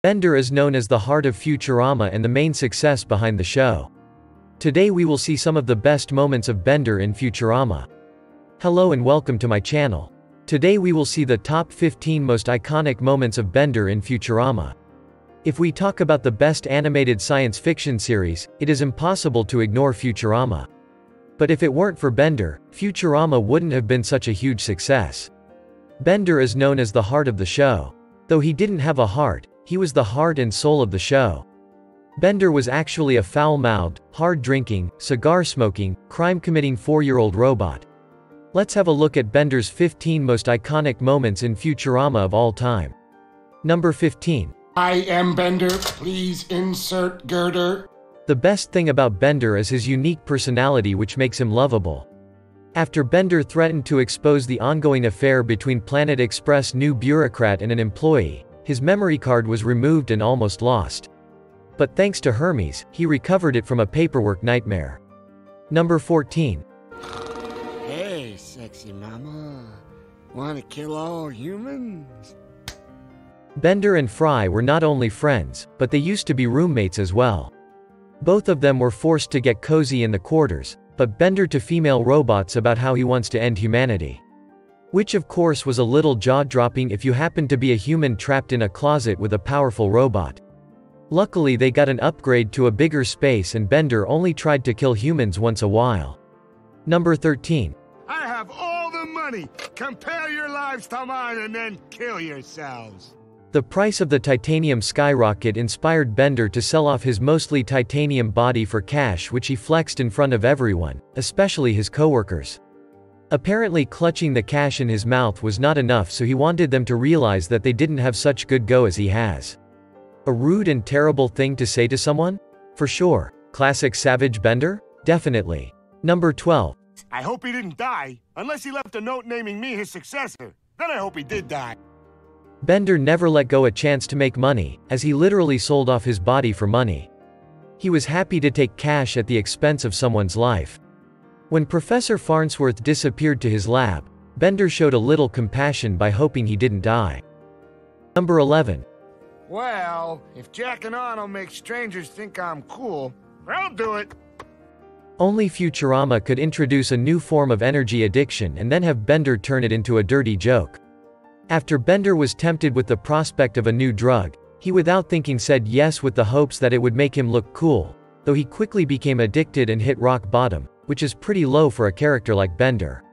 Bender is known as the heart of Futurama and the main success behind the show. Today we will see some of the best moments of Bender in Futurama. Hello and welcome to my channel. Today we will see the top 15 most iconic moments of Bender in Futurama. If we talk about the best animated science fiction series, it is impossible to ignore Futurama. But if it weren't for Bender, Futurama wouldn't have been such a huge success. Bender is known as the heart of the show. Though he didn't have a heart, he was the heart and soul of the show. Bender was actually a foul-mouthed, hard-drinking, cigar-smoking, crime-committing 4-year-old robot. Let's have a look at Bender's 15 most iconic moments in Futurama of all time. Number 15. I am Bender, please insert girder. The best thing about Bender is his unique personality, which makes him lovable. After Bender threatened to expose the ongoing affair between Planet Express' new bureaucrat and an employee, his memory card was removed and almost lost. But thanks to Hermes, he recovered it from a paperwork nightmare. Number 14. Hey, sexy mama. Wanna kill all humans? Bender and Fry were not only friends, but they used to be roommates as well. Both of them were forced to get cozy in the quarters, but Bender to female robots about how he wants to end humanity. Which of course was a little jaw-dropping if you happened to be a human trapped in a closet with a powerful robot. Luckily they got an upgrade to a bigger space and Bender only tried to kill humans once a while. Number 13. I have all the money. Compare your lives to mine and then kill yourselves. The price of the titanium skyrocket inspired Bender to sell off his mostly titanium body for cash, which he flexed in front of everyone, especially his coworkers. Apparently clutching the cash in his mouth was not enough, so he wanted them to realize that they didn't have such good go as he has. A rude and terrible thing to say to someone? For sure. Classic savage Bender? Definitely. Number 12. I hope he didn't die, unless he left a note naming me his successor. Then I hope he did die. Bender never let go a chance to make money, as he literally sold off his body for money. He was happy to take cash at the expense of someone's life. When Professor Farnsworth disappeared to his lab, Bender showed a little compassion by hoping he didn't die. Number 11. Well, if Jack and Anno make strangers think I'm cool, I'll do it. Only Futurama could introduce a new form of energy addiction and then have Bender turn it into a dirty joke. After Bender was tempted with the prospect of a new drug, he without thinking said yes with the hopes that it would make him look cool, though he quickly became addicted and hit rock bottom, which is pretty low for a character like Bender.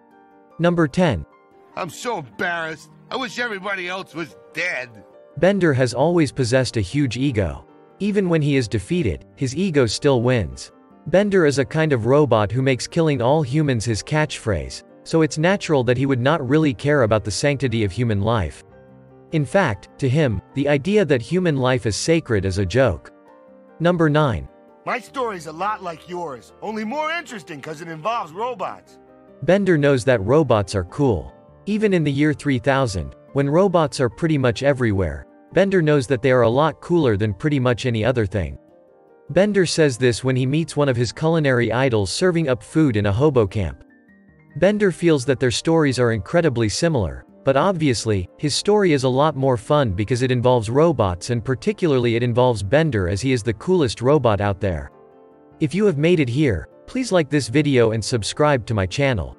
Number 10. I'm so embarrassed. I wish everybody else was dead. Bender has always possessed a huge ego. Even when he is defeated, his ego still wins. Bender is a kind of robot who makes killing all humans his catchphrase, so it's natural that he would not really care about the sanctity of human life. In fact, to him, the idea that human life is sacred is a joke. Number 9. My story's a lot like yours, only more interesting because it involves robots. Bender knows that robots are cool. Even in the year 3000, when robots are pretty much everywhere, Bender knows that they are a lot cooler than pretty much any other thing. Bender says this when he meets one of his culinary idols serving up food in a hobo camp. Bender feels that their stories are incredibly similar, but obviously, his story is a lot more fun because it involves robots, and particularly it involves Bender as he is the coolest robot out there. If you have made it here, please like this video and subscribe to my channel.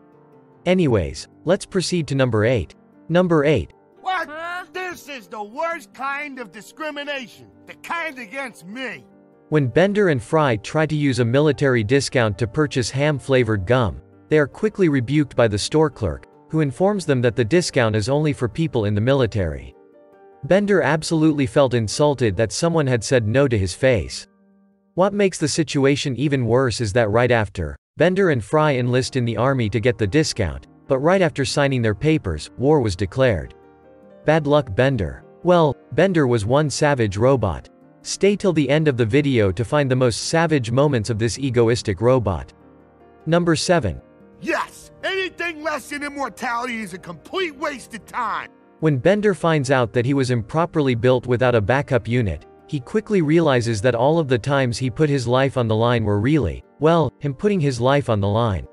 Anyways, let's proceed to number 8. Number 8. What? This is the worst kind of discrimination. The kind against me. When Bender and Fry try to use a military discount to purchase ham-flavored gum, they are quickly rebuked by the store clerk, who informs them that the discount is only for people in the military. Bender absolutely felt insulted that someone had said no to his face. What makes the situation even worse is that right after, Bender and Fry enlist in the army to get the discount, but right after signing their papers, war was declared. Bad luck Bender. Well, Bender was one savage robot. Stay till the end of the video to find the most savage moments of this egoistic robot. Number 7. Yes! Anything less than immortality is a complete waste of time! When Bender finds out that he was improperly built without a backup unit, he quickly realizes that all of the times he put his life on the line were really, well, him putting his life on the line.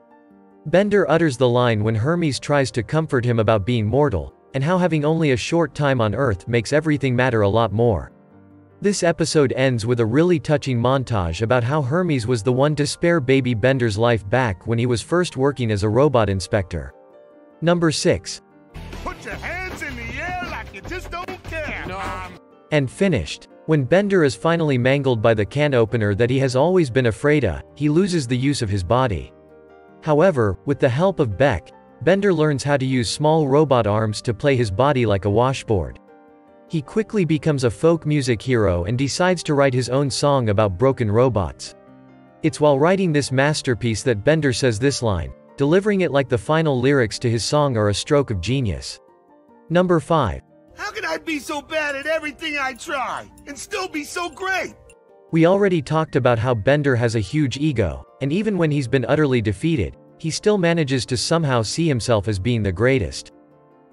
Bender utters the line when Hermes tries to comfort him about being mortal, and how having only a short time on Earth makes everything matter a lot more. This episode ends with a really touching montage about how Hermes was the one to spare baby Bender's life back when he was first working as a robot inspector. Number 6. Put your hands in the air like you just don't care. No. And finished. When Bender is finally mangled by the can opener that he has always been afraid of, he loses the use of his body. However, with the help of Beck, Bender learns how to use small robot arms to play his body like a washboard. He quickly becomes a folk music hero and decides to write his own song about broken robots. It's while writing this masterpiece that Bender says this line, delivering it like the final lyrics to his song are a stroke of genius. Number 5. How can I be so bad at everything I try and still be so great? We already talked about how Bender has a huge ego, and even when he's been utterly defeated, he still manages to somehow see himself as being the greatest.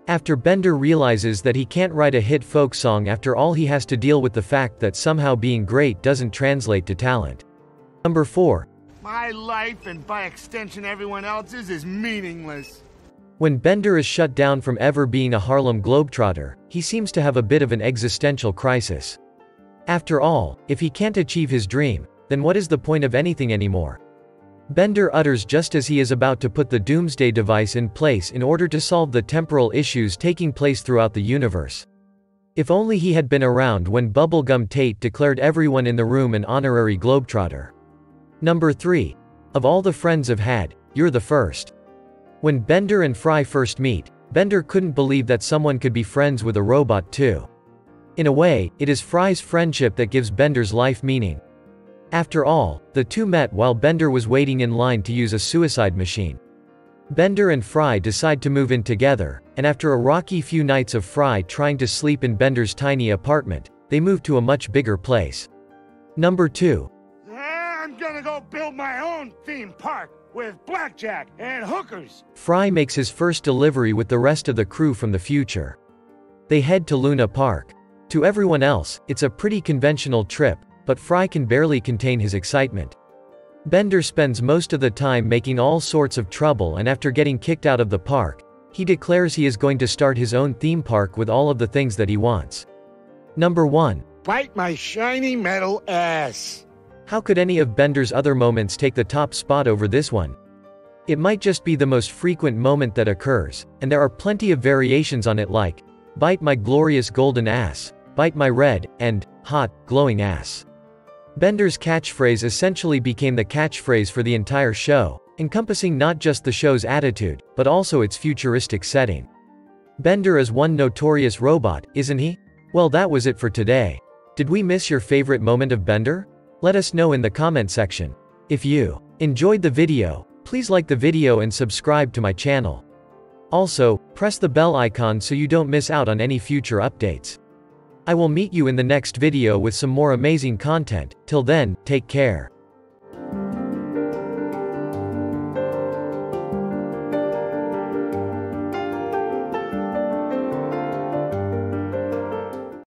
After Bender realizes that he can't write a hit folk song after all, he has to deal with the fact that somehow being great doesn't translate to talent. Number 4. My life, and by extension everyone else's, is meaningless. When Bender is shut down from ever being a Harlem Globetrotter, he seems to have a bit of an existential crisis. After all, if he can't achieve his dream, then what is the point of anything anymore? Bender utters just as he is about to put the Doomsday device in place in order to solve the temporal issues taking place throughout the universe. If only he had been around when Bubblegum Tate declared everyone in the room an honorary Globetrotter. Number 3. Of all the friends I've had, you're the first. When Bender and Fry first meet, Bender couldn't believe that someone could be friends with a robot too. In a way, it is Fry's friendship that gives Bender's life meaning. After all, the two met while Bender was waiting in line to use a suicide machine. Bender and Fry decide to move in together, and after a rocky few nights of Fry trying to sleep in Bender's tiny apartment, they move to a much bigger place. Number 2. I'm gonna go build my own theme park with blackjack and hookers. Fry makes his first delivery with the rest of the crew from the future. They head to Luna Park. To everyone else, it's a pretty conventional trip, but Fry can barely contain his excitement. Bender spends most of the time making all sorts of trouble, and after getting kicked out of the park, he declares he is going to start his own theme park with all of the things that he wants. Number 1. Bite my shiny metal ass. How could any of Bender's other moments take the top spot over this one? It might just be the most frequent moment that occurs, and there are plenty of variations on it like, bite my glorious golden ass, bite my red, and hot, glowing ass. Bender's catchphrase essentially became the catchphrase for the entire show, encompassing not just the show's attitude, but also its futuristic setting. Bender is one notorious robot, isn't he? Well, that was it for today. Did we miss your favorite moment of Bender? Let us know in the comment section. If you enjoyed the video, please like the video and subscribe to my channel. Also, press the bell icon so you don't miss out on any future updates. I will meet you in the next video with some more amazing content. Till then, take care.